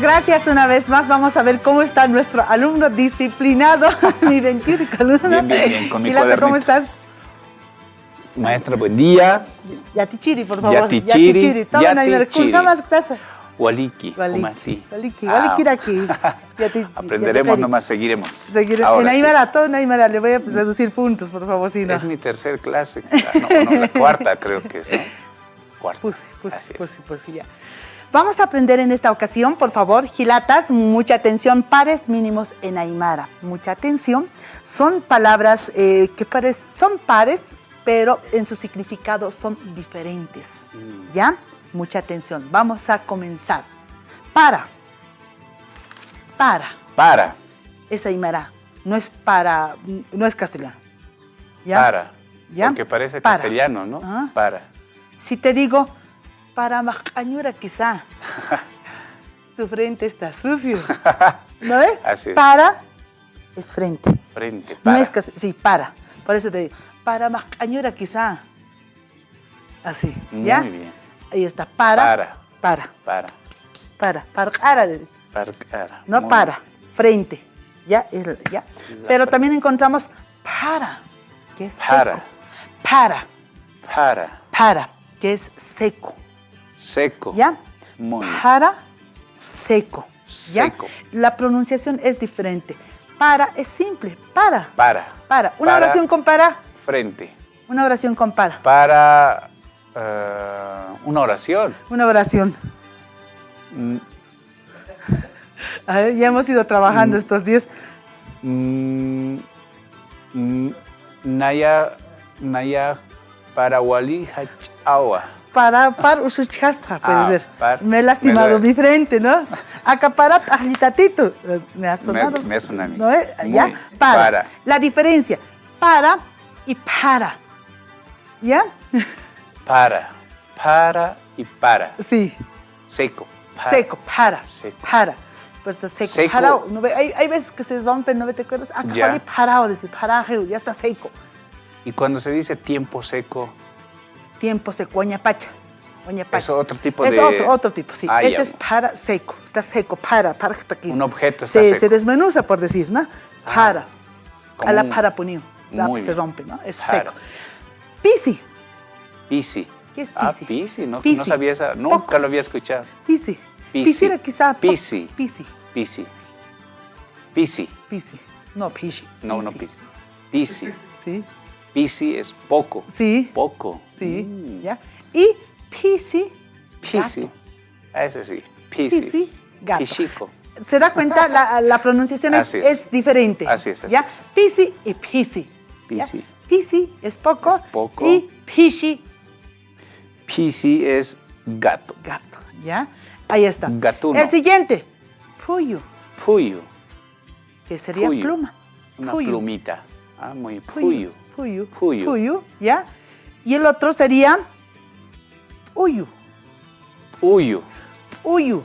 gracias una vez más. Vamos a ver cómo está nuestro alumno disciplinado, mi 21 alumno. Bien, con mi Hilata, cuadernito. ¿cómo estás? Maestra, buen día. Yatichiri, por favor. Yatichiri. Yatichiri. Waliki, Umati. Waliki, Walikiraki. Aprenderemos nomás, seguiremos. En Aymara, todo en Aymara. Le voy a reducir puntos, por favor, si no. Es mi tercer clase. No, la cuarta creo que es, ¿no? Cuarta. Puse, ya. Vamos a aprender en esta ocasión, por favor, Hilatas, mucha atención, pares mínimos en Aymara. Mucha atención. Son palabras que son pares, pero en su significado son diferentes. ¿Ya? Mucha atención. Vamos a comenzar. Para. Es Aymara. No es castellano. ¿Ya? Para. ¿Ya? Porque parece castellano, ¿no? ¿Ah? Para. Si te digo, para Macañura quizá, tu frente está sucio. ¿No ves? Así es. Para es frente. Frente, para. No es sí, para. Por eso te digo, para Macañura quizá. Así, ¿ya? Muy bien. Ahí está, para. Para. Cara. No Muy para, frente. ¿Ya? ¿Ya? Pero también encontramos para, que es seco. Para, que es seco. Seco. ¿Ya? Muy bien. Para, seco. ¿Ya? Seco. La pronunciación es diferente. Para es simple. Para. Una oración con para. Frente. Una oración con para. Para. Una oración. Una oración. A ver, ya hemos ido trabajando estos días. Naya Parawali Hachawa. Para usuchasta, puede ser. Me he lastimado lastimado mi frente, ¿no? Acaparat ajitatito. Me ha sonado. Me ha sonado. ¿No? ¿Ya? Para. La diferencia. Para y para. ¿Ya? Para y para. Sí. Seco. Seco, para. Seco. Para. Pues está seco. Parado. ¿No ve? Hay veces que se rompen, ¿no te acuerdas? Acá parado, decir, paraje, ya está seco. Y cuando se dice tiempo seco. Tiempo seco, oñapacha. Es otro tipo de... Es otro tipo, sí. Este es para seco. Está seco, para aquí. Un objeto está seco. Se desmenuza, por decir, ¿no? Para. A la para punió. Se rompe, ¿no? Es seco. Pisi. ¿Qué es pisi? Pisi, ¿no? No sabía esa, nunca lo había escuchado. Pisi. Pisi era quizá... Pisi. No, pisi. No, pisi. Pisi. Sí. Pisi es poco. Sí. Poco. Sí, ¿ya? Y pisi, gato. Ese sí. Pisi, gato. Pishico. ¿Se da cuenta? La pronunciación es diferente. Así es. ¿Ya? Pisi y pisi. Pisi. Pisi es poco. Y pisi. Pisi es gato. Gato, ¿ya? Ahí está. Gatuno. El siguiente. Puyo. Que sería pluma. Una plumita. Muy puyo. Puyo, ¿ya? Y el otro sería uyu. Uyu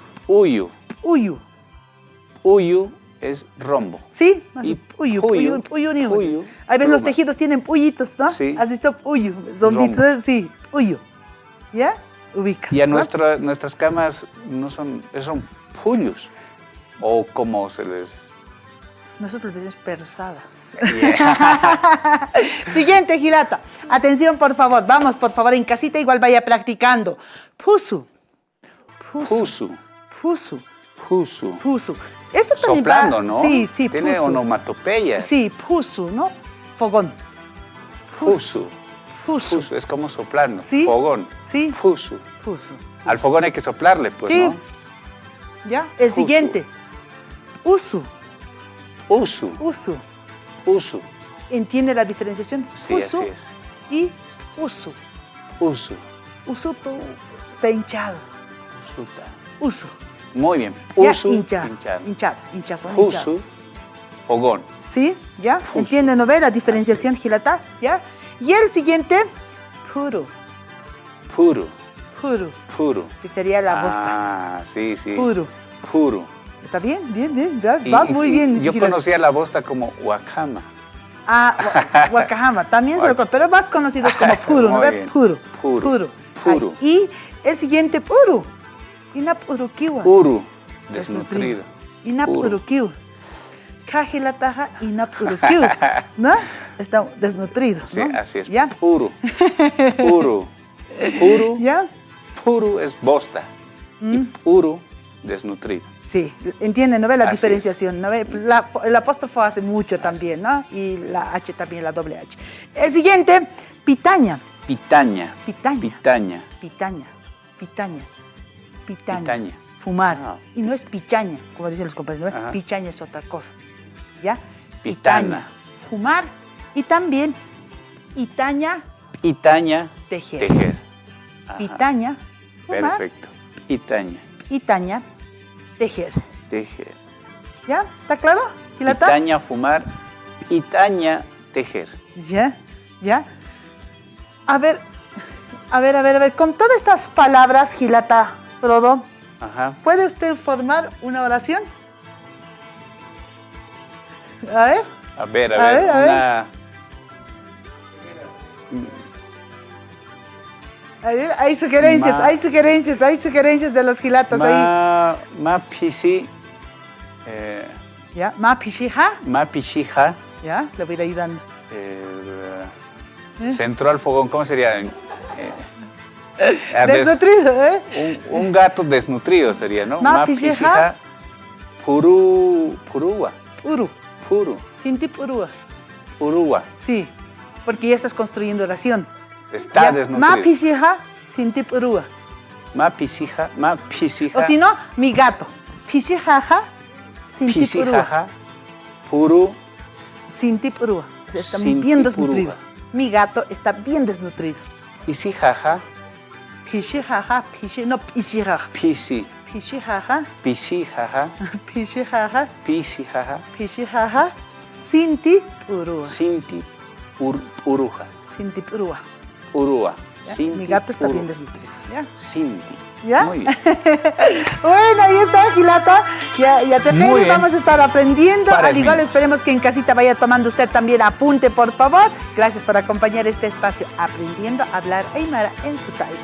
es rombo. Sí, y uyu. Hay veces los tejidos tienen puyitos, ¿no? Sí. Así está uyu. Zombitos, sí, uyu. ¿Ya? Ubicas. Y a nuestras camas no son puyos. O como se les... Nosotros le decimos persadas. Siguiente, Hilata. Atención, por favor. Vamos, por favor, en casita igual vaya practicando. Pusu. Eso también soplando, ¿no? Sí, tiene pusu. Onomatopeya. Sí, pusu, ¿no? Fogón. Pusu. Es como soplando. Sí. Fogón. Sí. Pusu. Al fogón hay que soplarle, pues, sí. ¿no? Ya. El siguiente. Usu. ¿Entiende la diferenciación? Sí, usu así es. Y usu. Usu está hinchado. Usu. Muy bien. Hinchazón. Usu. Fogón. ¿Sí? ¿Ya? Usu. ¿Entiende, no ve la diferenciación, Hilata? ¿Ya? Y el siguiente, puro. Que sería la bosta. Sí. Puro. ¿Está bien? Bien. Va muy bien. Yo conocía la bosta como wakama. Wakahama. También se lo conozco, pero más conocidos como puro, ¿no ve? Puro. Y el siguiente, puro. Y la purukiwa. Desnutrido. Inapurukiu. Kajilataja inapurukiu. ¿No? Está desnutrido, ¿no? Sí, así es. ¿Ya? Puro. Puro. Puro. ¿Ya? Puro es bosta. Y puro, desnutrido. Sí, entienden, ¿no ve la Así diferenciación? ¿No ve? El apóstrofo hace mucho también, ¿no? Y la H también, la doble H. El siguiente, pitaña. Pitaña. Pitaña. Pitaña. Pitaña. Pitaña. Pitaña. Pitaña. Fumar. Ah. Y no es pichaña, como dicen los compañeros, ¿no ve? Ajá. Pichaña es otra cosa. ¿Ya? Pitana. Fumar. Y también, itaña, Pitaña. tejer. Tejer. Ajá. Pitaña, fumar. Perfecto. Pitaña. Itaña, tejer. Tejer. ¿Ya? ¿Está claro? ¿Gilata? Pitaña, fumar. Pitaña, tejer. Ya, ya. A ver. Con todas estas palabras, Gilata, Frodo, Ajá. ¿puede usted formar una oración? A ver. A ver, A ver, a ver. una... A ver, hay sugerencias, Ma- hay sugerencias de los gilatas ahí. Ma pisi... Ya, ma pishija. ma pichija. Ya, le voy a ir ayudando. Centro al fogón, ¿cómo sería? Desnutrido, ¿eh? Un gato desnutrido sería, ¿no? Ma pichija. Purúa. Uru, Puru. sinti purúa. Purúa. Sí, porque ya estás construyendo oración. Está Ya, desnutrido. ma pishija, sinti purúa. Ma pisija. Ma pisija. O si no, mi gato. Pishijaja, sinti purúa. Pisijaja. Puru. Sinti purúa. O sea, está Sinti bien purúa. desnutrido. Mi gato está bien desnutrido. Isijaja. Pishijaja, no pishijaja. Pisi. Pishijaja, Pisijaja. pishijaja, Pisijaja. pishijaja, sinti purúa. Sinti. Uruja. Sinti purúa. Urua. ¿Ya? Sinti. Mi gato está Uru. bien desnutrido. ¿Ya? Sinti. ¿Ya? Muy bien. Bueno, ahí está, Gilata. Ya te Muy bien. vamos a estar aprendiendo. Para Al mí. igual, esperemos que en casita vaya tomando usted también apunte, por favor. Gracias por acompañar este espacio Aprendiendo a hablar Aymara en su Taipei.